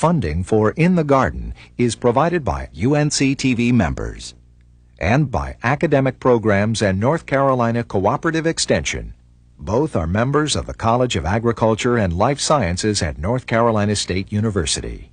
Funding for In the Garden is provided by UNC TV members and by academic programs and North Carolina Cooperative Extension. Both are members of the College of Agriculture and Life Sciences at North Carolina State University.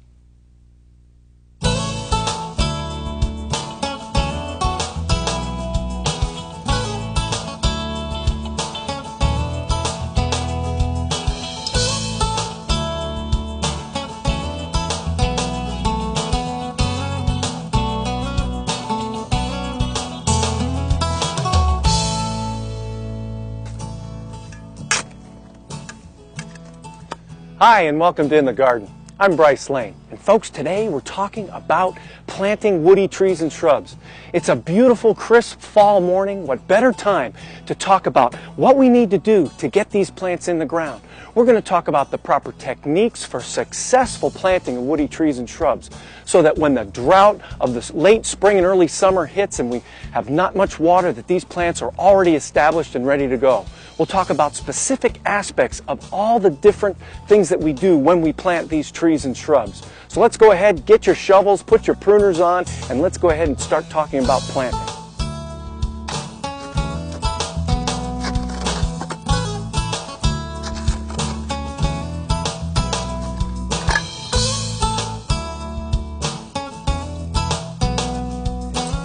Hi, and welcome to In the Garden. I'm Bryce Lane, and folks, today we're talking about planting woody trees and shrubs. It's a beautiful, crisp fall morning. What better time to talk about what we need to do to get these plants in the ground? We're going to talk about the proper techniques for successful planting of woody trees and shrubs so that when the drought of the late spring and early summer hits and we have not much water, that these plants are already established and ready to go. We'll talk about specific aspects of all the different things that we do when we plant these trees and shrubs. So let's go ahead, get your shovels, put your pruners on, and let's go ahead and start talking about planting.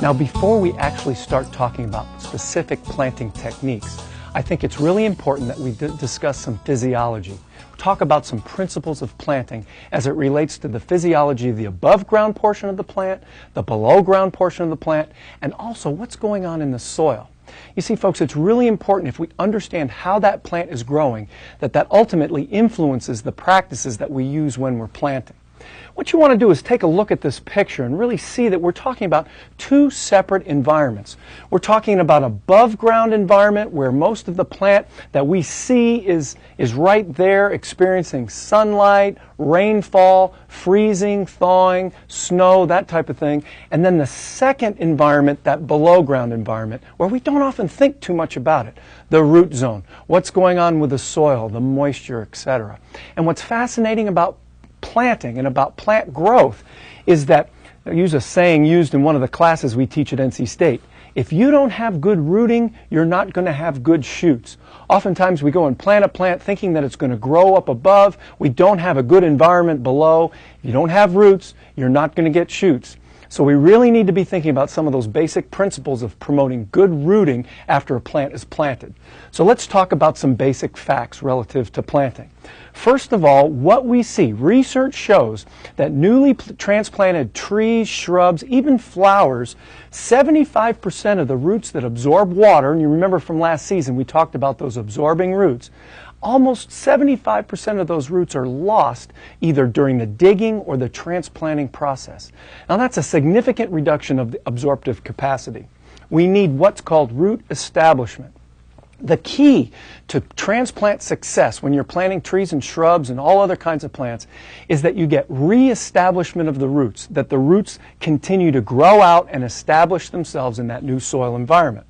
Now, before we actually start talking about specific planting techniques, I think it's really important that we discuss some physiology. Talk about some principles of planting as it relates to the physiology of the above ground portion of the plant, the below ground portion of the plant, and also what's going on in the soil. You see, folks, it's really important if we understand how that plant is growing, that ultimately influences the practices that we use when we're planting. What you want to do is take a look at this picture and really see that we're talking about two separate environments. We're talking about an above ground environment where most of the plant that we see is right there experiencing sunlight, rainfall, freezing, thawing, snow, that type of thing. And then the second environment, that below ground environment, where we don't often think too much about it. The root zone, what's going on with the soil, the moisture, etc. And what's fascinating about planting and about plant growth is that, I use a saying used in one of the classes we teach at NC State, if you don't have good rooting, you're not going to have good shoots. Oftentimes we go and plant a plant thinking that it's going to grow up above. We don't have a good environment below. If you don't have roots, you're not going to get shoots. So we really need to be thinking about some of those basic principles of promoting good rooting after a plant is planted. So let's talk about some basic facts relative to planting. First of all, what we see, research shows that newly transplanted trees, shrubs, even flowers, 75% of the roots that absorb water, and you remember from last season we talked about those absorbing roots, almost 75% of those roots are lost either during the digging or the transplanting process. Now that's a significant reduction of the absorptive capacity. We need what's called root establishment. The key to transplant success when you're planting trees and shrubs and all other kinds of plants is that you get re-establishment of the roots, that the roots continue to grow out and establish themselves in that new soil environment.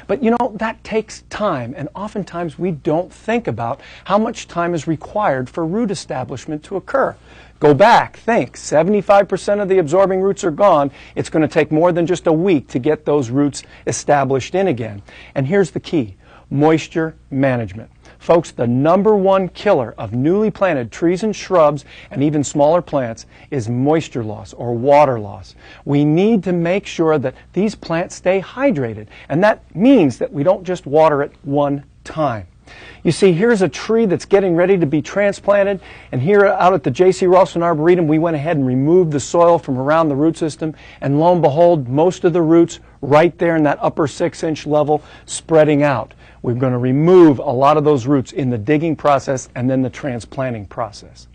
But you know, that takes time, and oftentimes we don't think about how much time is required for root establishment to occur. Go back, think, 75% of the absorbing roots are gone. It's going to take more than just a week to get those roots established in again. And here's the key. Moisture management. Folks, the number one killer of newly planted trees and shrubs and even smaller plants is moisture loss or water loss. We need to make sure that these plants stay hydrated, and that means that we don't just water it one time. You see, here's a tree that's getting ready to be transplanted, and here out at the J.C. Ralston Arboretum, we went ahead and removed the soil from around the root system, and lo and behold, most of the roots right there in that upper 6-inch level spreading out. We're going to remove a lot of those roots in the digging process and then the transplanting process.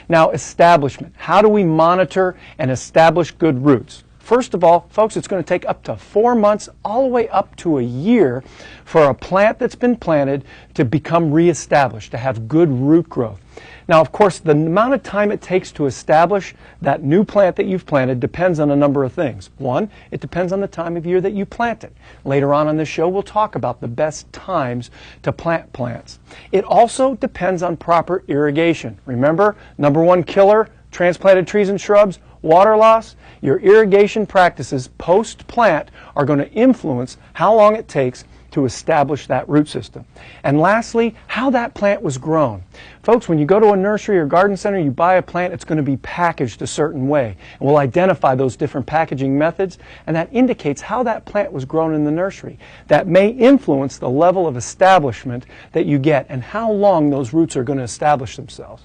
Now, establishment. How do we monitor and establish good roots? First of all, folks, it's going to take up to 4 months, all the way up to a year, for a plant that's been planted to become reestablished, to have good root growth. Now, of course, the amount of time it takes to establish that new plant that you've planted depends on a number of things. One, it depends on the time of year that you plant it. Later on this show, we'll talk about the best times to plant plants. It also depends on proper irrigation. Remember, number one killer, transplanted trees and shrubs, water loss, your irrigation practices post-plant are going to influence how long it takes to establish that root system. And lastly, how that plant was grown. Folks, when you go to a nursery or garden center, you buy a plant, it's going to be packaged a certain way. And we'll identify those different packaging methods, and that indicates how that plant was grown in the nursery. That may influence the level of establishment that you get and how long those roots are going to establish themselves.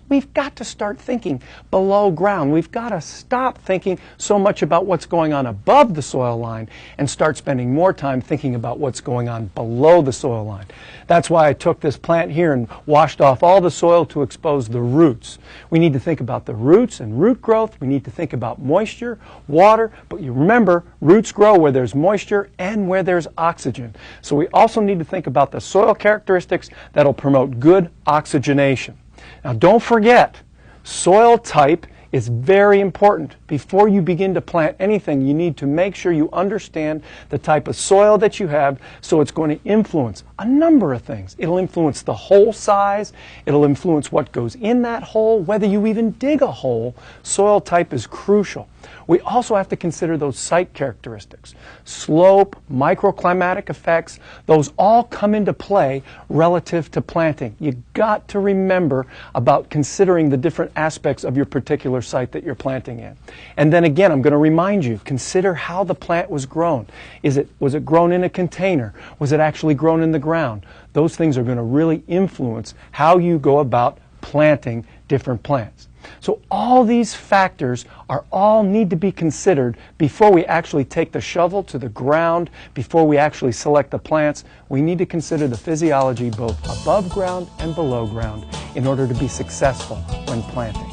We've got to start thinking below ground. We've got to stop thinking so much about what's going on above the soil line and start spending more time thinking about what's going on below the soil line. That's why I took this plant here and washed off all the soil to expose the roots. We need to think about the roots and root growth. We need to think about moisture, water, but you remember, roots grow where there's moisture and where there's oxygen. So we also need to think about the soil characteristics that'll promote good oxygenation. Now don't forget, soil type is very important. Before you begin to plant anything, you need to make sure you understand the type of soil that you have, so it's going to influence a number of things. It'll influence the hole size, it'll influence what goes in that hole, whether you even dig a hole. Soil type is crucial. We also have to consider those site characteristics. Slope, microclimatic effects, those all come into play relative to planting. You've got to remember about considering the different aspects of your particular site that you're planting in. And then again, I'm going to remind you, consider how the plant was grown. Was it grown in a container? Was it actually grown in the ground? Those things are going to really influence how you go about planting different plants. So all these factors all need to be considered before we actually take the shovel to the ground, before we actually select the plants. We need to consider the physiology both above ground and below ground in order to be successful when planting.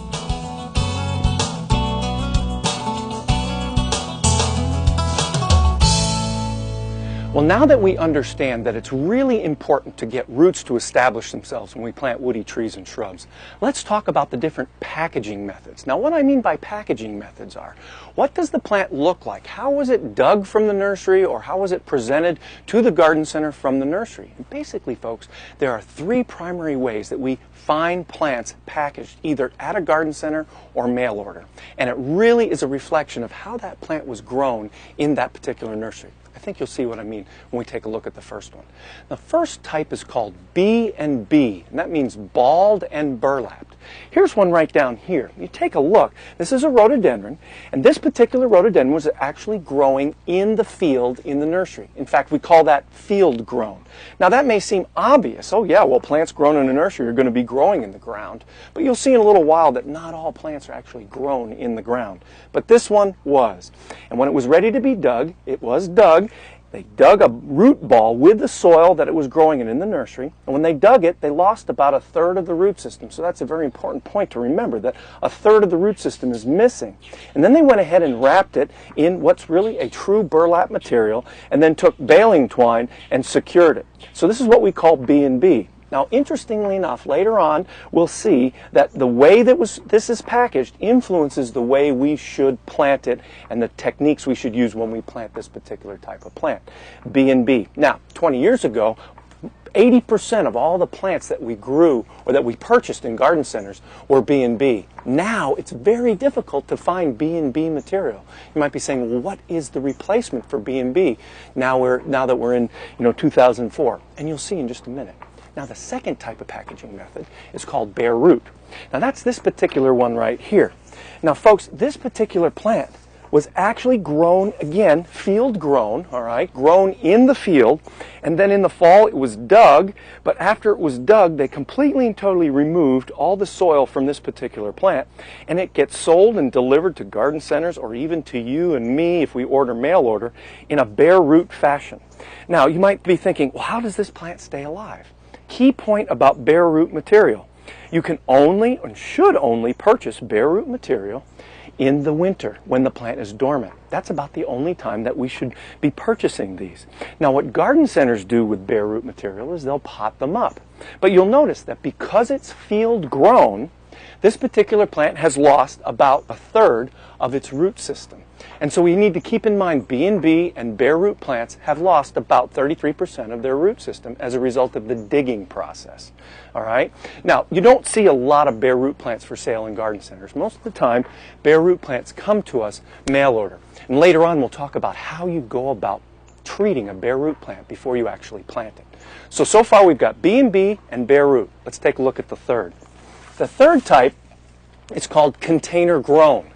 Well, now that we understand that it's really important to get roots to establish themselves when we plant woody trees and shrubs, let's talk about the different packaging methods. Now, what I mean by packaging methods are, what does the plant look like? How was it dug from the nursery, or how was it presented to the garden center from the nursery? And basically, folks, there are three primary ways that we find plants packaged either at a garden center or mail order. And it really is a reflection of how that plant was grown in that particular nursery. I think you'll see what I mean when we take a look at the first one. The first type is called B&B, and that means balled and burlapped. Here's one right down here. You take a look. This is a rhododendron, and this particular rhododendron was actually growing in the field in the nursery. In fact, we call that field grown. Now that may seem obvious. Oh yeah, well, plants grown in a nursery are going to be growing in the ground. But you'll see in a little while that not all plants are actually grown in the ground. But this one was. And when it was ready to be dug, it was dug. They dug a root ball with the soil that it was growing in the nursery. And when they dug it, they lost about a third of the root system. So that's a very important point to remember, that a third of the root system is missing. And then they went ahead and wrapped it in what's really a true burlap material, and then took baling twine and secured it. So this is what we call B&B. Now, interestingly enough, later on, we'll see that the way that this is packaged influences the way we should plant it and the techniques we should use when we plant this particular type of plant, B&B. Now, 20 years ago, 80% of all the plants that we grew or that we purchased in garden centers were B&B. Now, it's very difficult to find B&B material. You might be saying, well, what is the replacement for B&B now that we're in 2004? And you'll see in just a minute. Now, the second type of packaging method is called bare root. Now, that's this particular one right here. Now, folks, this particular plant was actually grown, again, field grown, all right, grown in the field, and then in the fall it was dug, but after it was dug, they completely and totally removed all the soil from this particular plant, and it gets sold and delivered to garden centers or even to you and me if we order mail order in a bare root fashion. Now, you might be thinking, well, how does this plant stay alive? Key point about bare root material. You can only and should only purchase bare root material in the winter when the plant is dormant. That's about the only time that we should be purchasing these. Now, what garden centers do with bare root material is they'll pot them up. But you'll notice that because it's field grown, this particular plant has lost about a third of its root system. And so we need to keep in mind B&B and bare root plants have lost about 33% of their root system as a result of the digging process. All right? Now, you don't see a lot of bare root plants for sale in garden centers. Most of the time, bare root plants come to us mail order. And later on, we'll talk about how you go about treating a bare root plant before you actually plant it. So far we've got B&B and bare root. Let's take a look at the third. The third type is called container grown.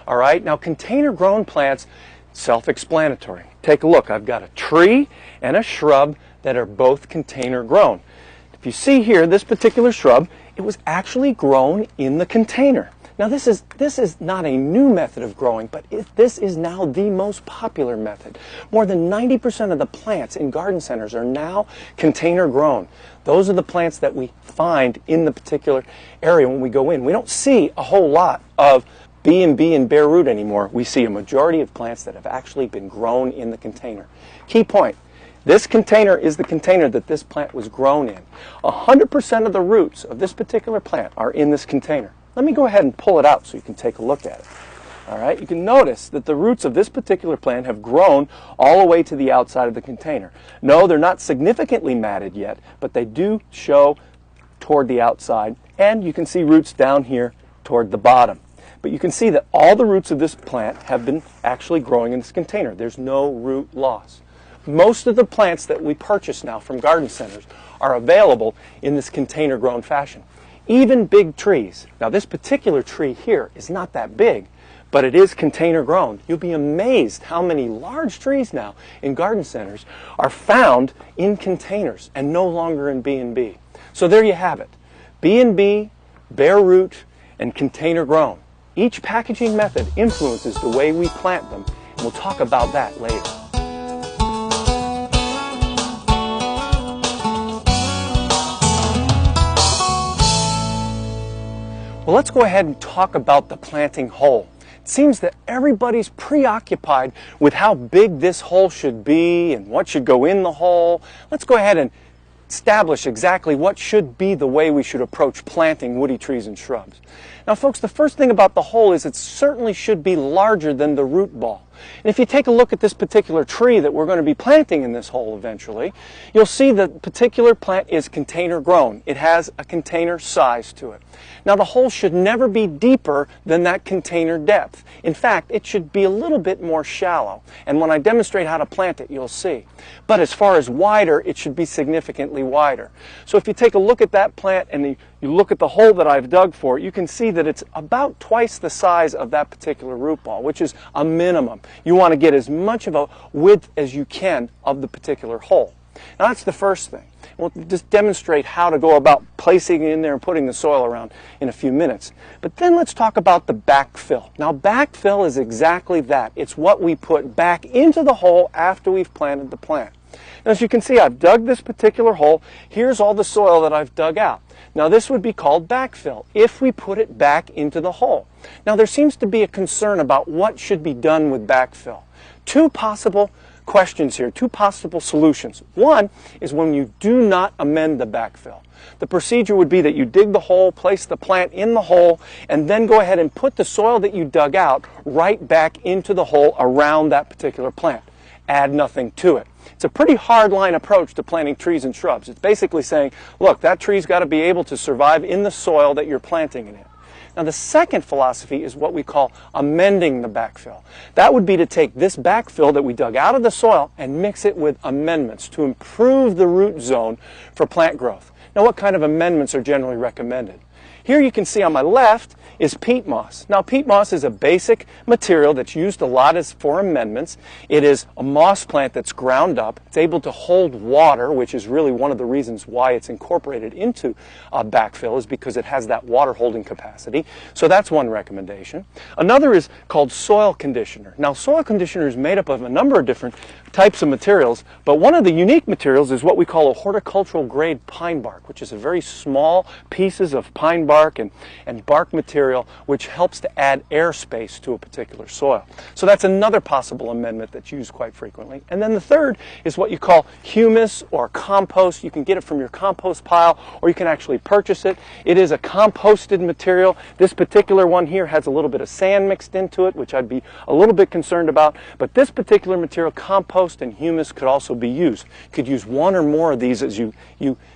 All right, now container grown plants, self-explanatory. Take a look. I've got a tree and a shrub that are both container grown. If you see here, this particular shrub, it was actually grown in the container. Now this is not a new method of growing, but this is now the most popular method. More than 90% of the plants in garden centers are now container grown. Those are the plants that we find in the particular area when we go in. We don't see a whole lot of B&B and bare root anymore. We see a majority of plants that have actually been grown in the container. Key point. This container is the container that this plant was grown in. 100% of the roots of this particular plant are in this container. Let me go ahead and pull it out so you can take a look at it. All right, you can notice that the roots of this particular plant have grown all the way to the outside of the container. No, they're not significantly matted yet, but they do show toward the outside, and you can see roots down here toward the bottom. But you can see that all the roots of this plant have been actually growing in this container. There's no root loss. Most of the plants that we purchase now from garden centers are available in this container grown fashion. Even big trees. Now this particular tree here is not that big, but it is container grown. You'll be amazed how many large trees now in garden centers are found in containers and no longer in B&B. So there you have it. B&B, bare root, and container grown. Each packaging method influences the way we plant them, and we'll talk about that later. Well, let's go ahead and talk about the planting hole. It seems that everybody's preoccupied with how big this hole should be and what should go in the hole. Let's go ahead and establish exactly what should be the way we should approach planting woody trees and shrubs. Now, folks, the first thing about the hole is it certainly should be larger than the root ball. And if you take a look at this particular tree that we're going to be planting in this hole eventually, you'll see that particular plant is container grown. It has a container size to it. Now, the hole should never be deeper than that container depth. In fact, it should be a little bit more shallow. And when I demonstrate how to plant it, you'll see. But as far as wider, it should be significantly wider. So if you take a look at that plant and you look at the hole that I've dug for it, you can see that it's about twice the size of that particular root ball, which is a minimum. You want to get as much of a width as you can of the particular hole. Now that's the first thing. We'll just demonstrate how to go about placing it in there and putting the soil around in a few minutes. But then let's talk about the backfill. Now backfill is exactly that. It's what we put back into the hole after we've planted the plant. Now as you can see, I've dug this particular hole. Here's all the soil that I've dug out. Now this would be called backfill if we put it back into the hole. Now there seems to be a concern about what should be done with backfill. Two possible questions here, two possible solutions. One is when you do not amend the backfill. The procedure would be that you dig the hole, place the plant in the hole, and then go ahead and put the soil that you dug out right back into the hole around that particular plant. Add nothing to it. It's a pretty hard-line approach to planting trees and shrubs. It's basically saying, look, that tree's got to be able to survive in the soil that you're planting it in. Now, the second philosophy is what we call amending the backfill. That would be to take this backfill that we dug out of the soil and mix it with amendments to improve the root zone for plant growth. Now, what kind of amendments are generally recommended? Here you can see on my left is peat moss. Now, peat moss is a basic material that's used a lot as for amendments. It is a moss plant that's ground up. It's able to hold water, which is really one of the reasons why it's incorporated into backfill, is because it has that water holding capacity. So that's one recommendation. Another is called soil conditioner. Now, soil conditioner is made up of a number of different types of materials, but one of the unique materials is what we call a horticultural grade pine bark. bark, which is a very small pieces of pine bark and bark material, which helps to add airspace to a particular soil. So that's another possible amendment that's used quite frequently. And then the third is what you call humus or compost. You can get it from your compost pile, or you can actually purchase it. It is a composted material. This particular one here has a little bit of sand mixed into it, which I'd be a little bit concerned about. But this particular material, compost and humus, could also be used. You could use one or more of these as you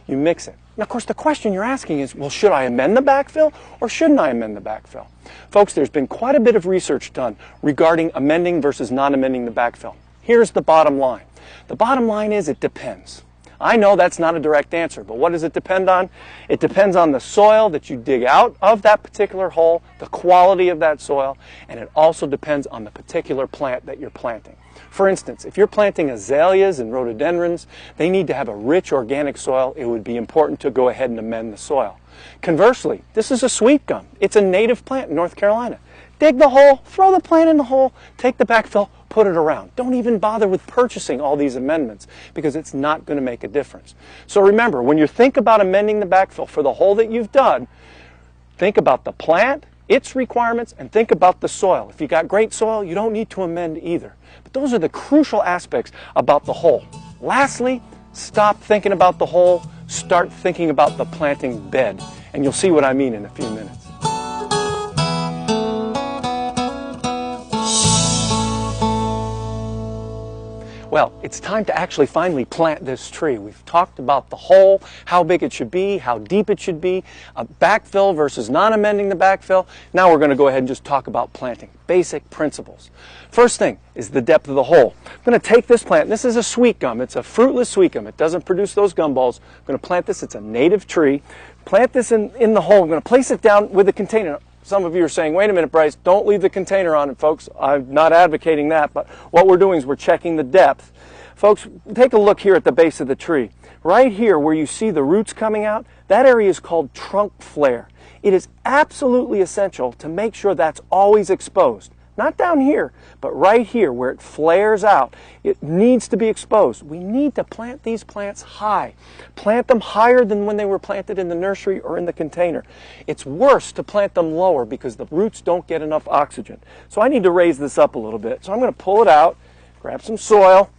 mix it. And of course, the question you're asking is, well, should I amend the backfill or shouldn't I amend the backfill? Folks, there's been quite a bit of research done regarding amending versus non-amending the backfill. Here's the bottom line. The bottom line is it depends. I know that's not a direct answer, but what does it depend on? It depends on the soil that you dig out of that particular hole, the quality of that soil, and it also depends on the particular plant that you're planting. For instance, if you're planting azaleas and rhododendrons, they need to have a rich organic soil. It would be important to go ahead and amend the soil. Conversely, this is a sweet gum. It's a native plant in North Carolina. Dig the hole, throw the plant in the hole, take the backfill, put it around. Don't even bother with purchasing all these amendments because it's not going to make a difference. So remember, when you think about amending the backfill for the hole that you've done, think about the plant, its requirements, and think about the soil. If you got great soil, you don't need to amend either. But those are the crucial aspects about the hole. Lastly, stop thinking about the hole, start thinking about the planting bed. And you'll see what I mean in a few minutes. Well, it's time to actually finally plant this tree. We've talked about the hole, how big it should be, how deep it should be, a backfill versus non-amending the backfill. Now we're going to go ahead and just talk about planting. Basic principles. First thing is the depth of the hole. I'm going to take this plant, and this is a sweet gum. It's a fruitless sweet gum. It doesn't produce those gumballs. I'm going to plant this. It's a native tree. Plant this in the hole. I'm going to place it down with a container. Some of you are saying, wait a minute, Bryce, don't leave the container on it, folks. I'm not advocating that, but what we're doing is we're checking the depth. Folks, take a look here at the base of the tree. Right here where you see the roots coming out, that area is called trunk flare. It is absolutely essential to make sure that's always exposed. Not down here, but right here where it flares out. It needs to be exposed. We need to plant these plants high. Plant them higher than when they were planted in the nursery or in the container. It's worse to plant them lower because the roots don't get enough oxygen. So I need to raise this up a little bit. So I'm going to pull it out, grab some soil,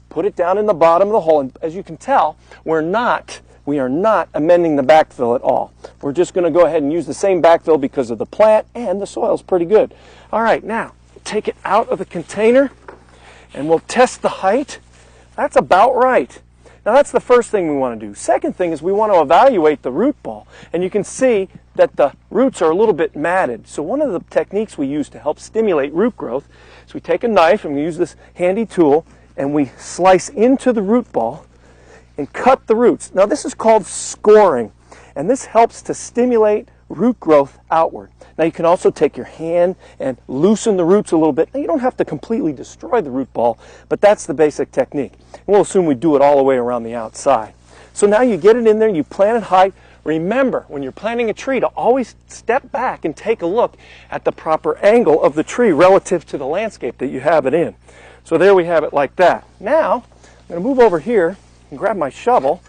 put it down in the bottom of the hole. And as you can tell, we are not amending the backfill at all. We're just going to go ahead and use the same backfill because of the plant and the soil's pretty good. All right, now take it out of the container and we'll test the height. That's about right. Now that's the first thing we want to do. Second thing is we want to evaluate the root ball. And you can see that the roots are a little bit matted. So one of the techniques we use to help stimulate root growth is we take a knife and we use this handy tool and we slice into the root ball and cut the roots. Now this is called scoring, and this helps to stimulate root growth outward. Now you can also take your hand and loosen the roots a little bit. Now you don't have to completely destroy the root ball, but that's the basic technique. And we'll assume we do it all the way around the outside. So now you get it in there, you plant it high. Remember, when you're planting a tree, to always step back and take a look at the proper angle of the tree relative to the landscape that you have it in. So there we have it like that. Now, I'm going to move over here and grab my shovel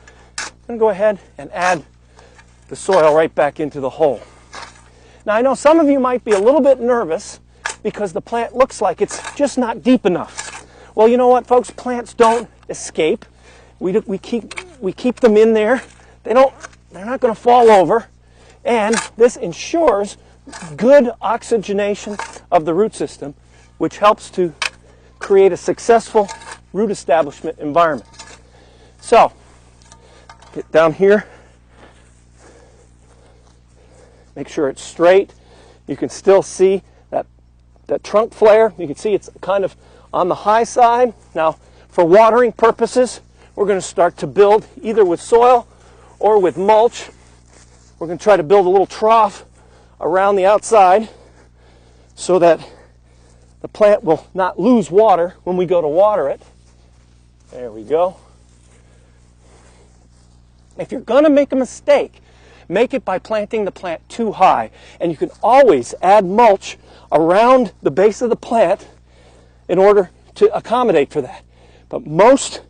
and go ahead and add the soil right back into the hole. Now I know some of you might be a little bit nervous because the plant looks like it's just not deep enough. Well, you know what, folks? Plants don't escape. We keep them in there. They're not going to fall over, and this ensures good oxygenation of the root system, which helps to create a successful root establishment environment. So, get down here. Make sure it's straight. You can still see that trunk flare. You can see it's kind of on the high side. Now, for watering purposes, we're going to start to build either with soil or with mulch. We're going to try to build a little trough around the outside so that the plant will not lose water when we go to water it. There we go. If you're going to make a mistake, make it by planting the plant too high. And you can always add mulch around the base of the plant in order to accommodate for that. But most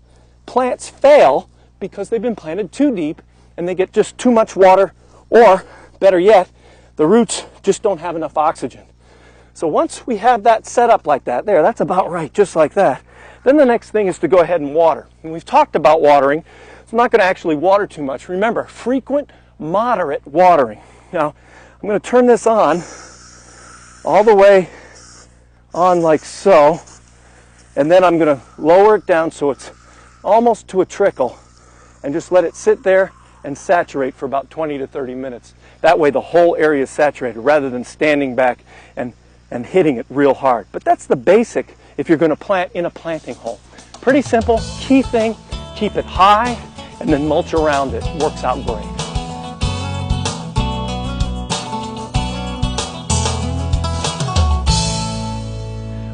plants fail because they've been planted too deep and they get just too much water, or better yet, the roots just don't have enough oxygen. So once we have that set up like that, there, that's about right, just like that, then the next thing is to go ahead and water. And we've talked about watering, so I'm not going to actually water too much. Remember, frequent, moderate watering. Now, I'm going to turn this on all the way on like so, and then I'm going to lower it down so it's almost to a trickle, and just let it sit there and saturate for about 20 to 30 minutes. That way the whole area is saturated rather than standing back and hitting it real hard. But that's the basic if you're going to plant in a planting hole. Pretty simple. Key thing, keep it high and then mulch around it. Works out great.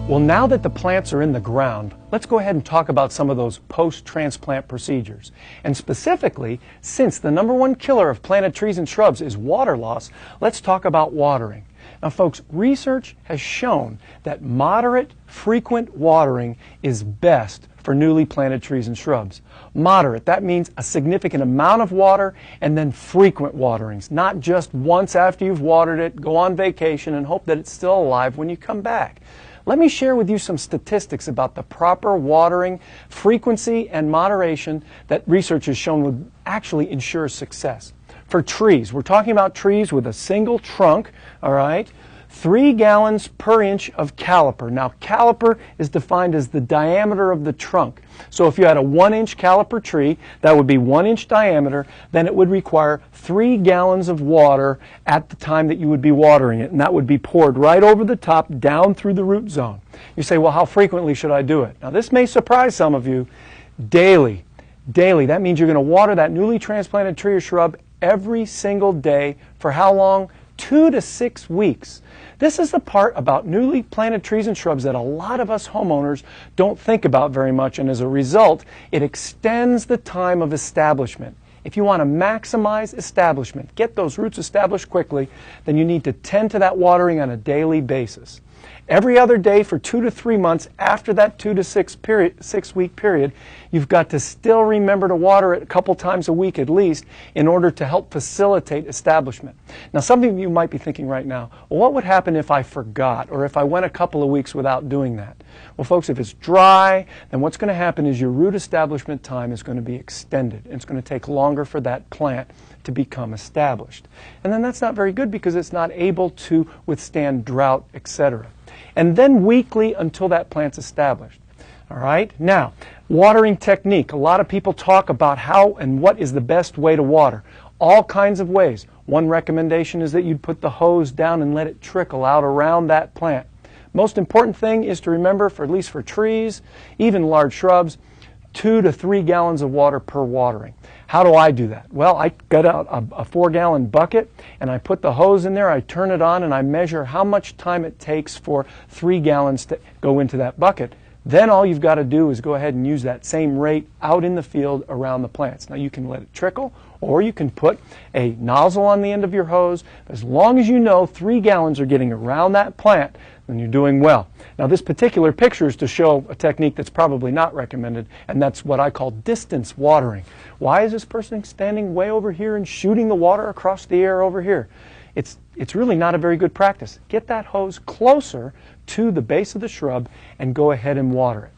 Well, now that the plants are in the ground, let's go ahead and talk about some of those post-transplant procedures. And specifically, since the #1 killer of planted trees and shrubs is water loss, let's talk about watering. Now, folks, research has shown that moderate, frequent watering is best for newly planted trees and shrubs. Moderate, that means a significant amount of water, and then frequent waterings, not just once after you've watered it, go on vacation and hope that it's still alive when you come back. Let me share with you some statistics about the proper watering frequency and moderation that research has shown would actually ensure success. For trees, we're talking about trees with a single trunk, all right? 3 gallons per inch of caliper. Now, caliper is defined as the diameter of the trunk. So if you had a 1-inch caliper tree, that would be 1-inch diameter, then it would require 3 gallons of water at the time that you would be watering it, and that would be poured right over the top, down through the root zone. You say, well, how frequently should I do it? Now, this may surprise some of you. Daily. Daily. That means you're going to water that newly transplanted tree or shrub every single day. For how long? 2 to 6 weeks. This is the part about newly planted trees and shrubs that a lot of us homeowners don't think about very much, and as a result, it extends the time of establishment. If you want to maximize establishment, get those roots established quickly, then you need to tend to that watering on a daily basis. Every other day for 2 to 3 months after that 2 to 6 week period, you've got to still remember to water it a couple times a week at least in order to help facilitate establishment. Now, some of you might be thinking right now, well, what would happen if I forgot or if I went a couple of weeks without doing that? Well, folks, if it's dry, then what's going to happen is your root establishment time is going to be extended. And it's going to take longer for that plant to become established. And then that's not very good because it's not able to withstand drought, etc. And then weekly until that plant's established. All right? Now, watering technique. A lot of people talk about how and what is the best way to water. All kinds of ways. One recommendation is that you'd put the hose down and let it trickle out around that plant. Most important thing is to remember, for at least for trees, even large shrubs, 2 to 3 gallons of water per watering. How do I do that? Well, I got out a 4-gallon bucket and I put the hose in there, I turn it on, and I measure how much time it takes for 3 gallons to go into that bucket. Then all you've got to do is go ahead and use that same rate out in the field around the plants. Now you can let it trickle, or you can put a nozzle on the end of your hose. As long as you know 3 gallons are getting around that plant, then you're doing well. Now this particular picture is to show a technique that's probably not recommended, and that's what I call distance watering. Why is this person standing way over here and shooting the water across the air over here? It's really not a very good practice. Get that hose closer to the base of the shrub and go ahead and water it.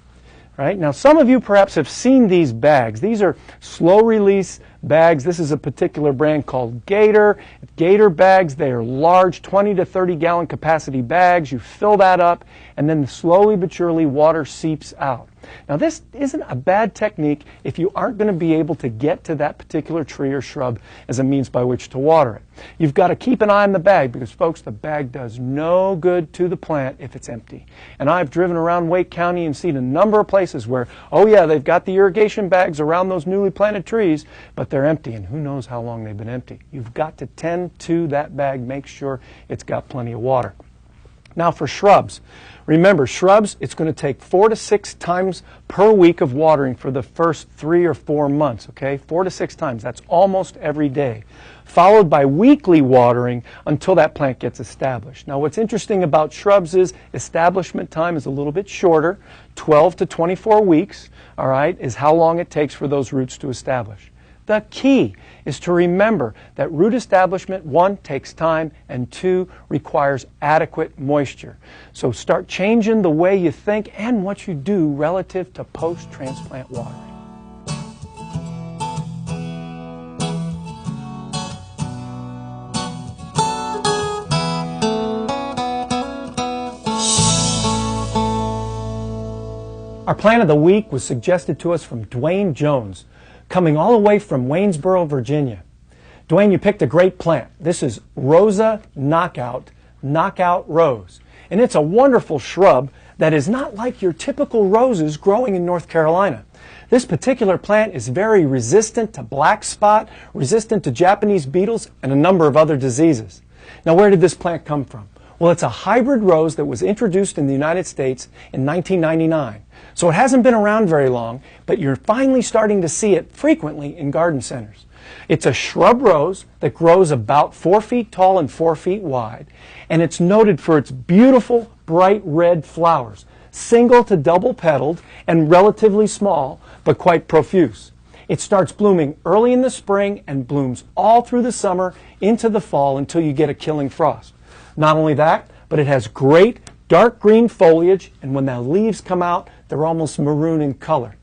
Right? Now, some of you perhaps have seen these bags. These are slow-release bags. This is a particular brand called Gator. Gator bags, they are large, 20 to 30-gallon capacity bags. You fill that up, and then slowly but surely water seeps out. Now, this isn't a bad technique if you aren't going to be able to get to that particular tree or shrub as a means by which to water it. You've got to keep an eye on the bag because, folks, the bag does no good to the plant if it's empty. And I've driven around Wake County and seen a number of places where, oh yeah, they've got the irrigation bags around those newly planted trees, but they're empty, and who knows how long they've been empty. You've got to tend to that bag, make sure it's got plenty of water. Now for shrubs, remember shrubs, it's going to take 4 to 6 times per week of watering for the first 3 or 4 months, okay? 4 to 6 times, that's almost every day. Followed by weekly watering until that plant gets established. Now what's interesting about shrubs is establishment time is a little bit shorter, 12 to 24 weeks, all right, is how long it takes for those roots to establish. The key is to remember that root establishment, 1, takes time, and 2, requires adequate moisture. So start changing the way you think and what you do relative to post-transplant watering. Our plant of the week was suggested to us from Dwayne Jones, coming all the way from Waynesboro, Virginia. Dwayne, you picked a great plant. This is Rosa Knockout Rose. And it's a wonderful shrub that is not like your typical roses growing in North Carolina. This particular plant is very resistant to black spot, resistant to Japanese beetles, and a number of other diseases. Now, where did this plant come from? Well, it's a hybrid rose that was introduced in the United States in 1999. So it hasn't been around very long, but you're finally starting to see it frequently in garden centers. It's a shrub rose that grows about 4 feet tall and 4 feet wide, and it's noted for its beautiful bright red flowers, single to double petaled and relatively small, but quite profuse. It starts blooming early in the spring and blooms all through the summer into the fall until you get a killing frost. Not only that, but it has great dark green foliage, and when the leaves come out, they're almost maroon in color.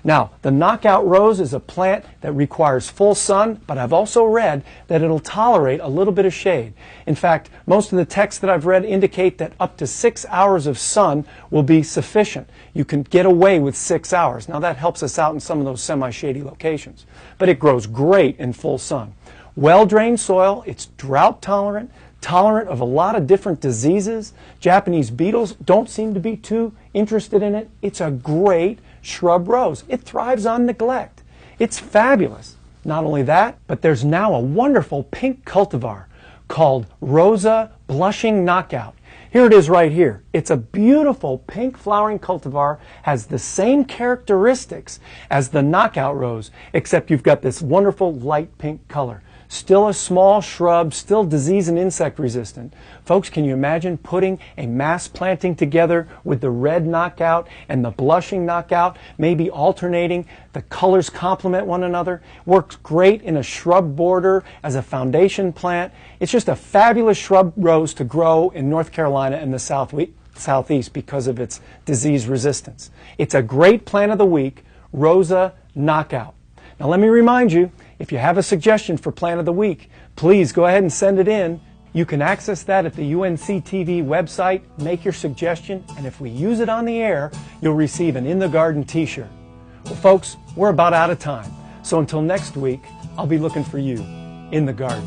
Now, the knockout rose is a plant that requires full sun, but I've also read that it'll tolerate a little bit of shade. In fact, most of the texts that I've read indicate that up to 6 hours of sun will be sufficient. You can get away with 6 hours. Now, that helps us out in some of those semi-shady locations. But it grows great in full sun. Well-drained soil, it's drought tolerant of a lot of different diseases. Japanese beetles don't seem to be too interested in it. It's a great shrub rose. It thrives on neglect. It's fabulous. Not only that, but there's now a wonderful pink cultivar called Rosa Blushing Knockout. Here it is right here. It's a beautiful pink flowering cultivar, has the same characteristics as the knockout rose, except you've got this wonderful light pink color. Still a small shrub, still disease and insect resistant. Folks, can you imagine putting a mass planting together with the red knockout and the blushing knockout, maybe alternating? The colors complement one another. Works great in a shrub border as a foundation plant. It's just a fabulous shrub rose to grow in North Carolina and the Southeast because of its disease resistance. It's a great plant of the week, Rosa Knockout. Now let me remind you, if you have a suggestion for plant of the week, please go ahead and send it in. You can access that at the UNC TV website, make your suggestion, and if we use it on the air, you'll receive an In the Garden t-shirt. Well, folks, we're about out of time. So until next week, I'll be looking for you in the garden.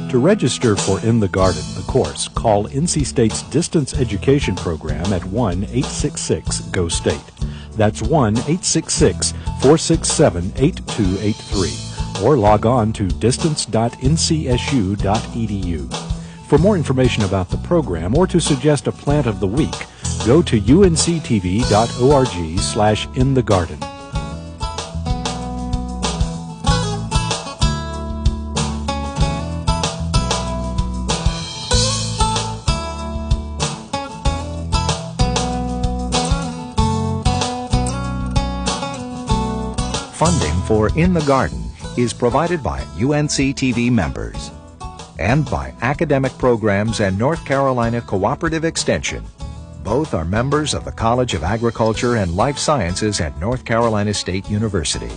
To register for In the Garden, the course, call NC State's Distance Education Program at 1-866-GO-STATE. That's 1-866-467-8283. Or log on to distance.ncsu.edu. For more information about the program or to suggest a plant of the week, go to unctv.org/inthegarden. Funding for In the Garden is provided by UNC TV members and by academic programs and North Carolina Cooperative Extension. Both are members of the College of Agriculture and Life Sciences at North Carolina State University.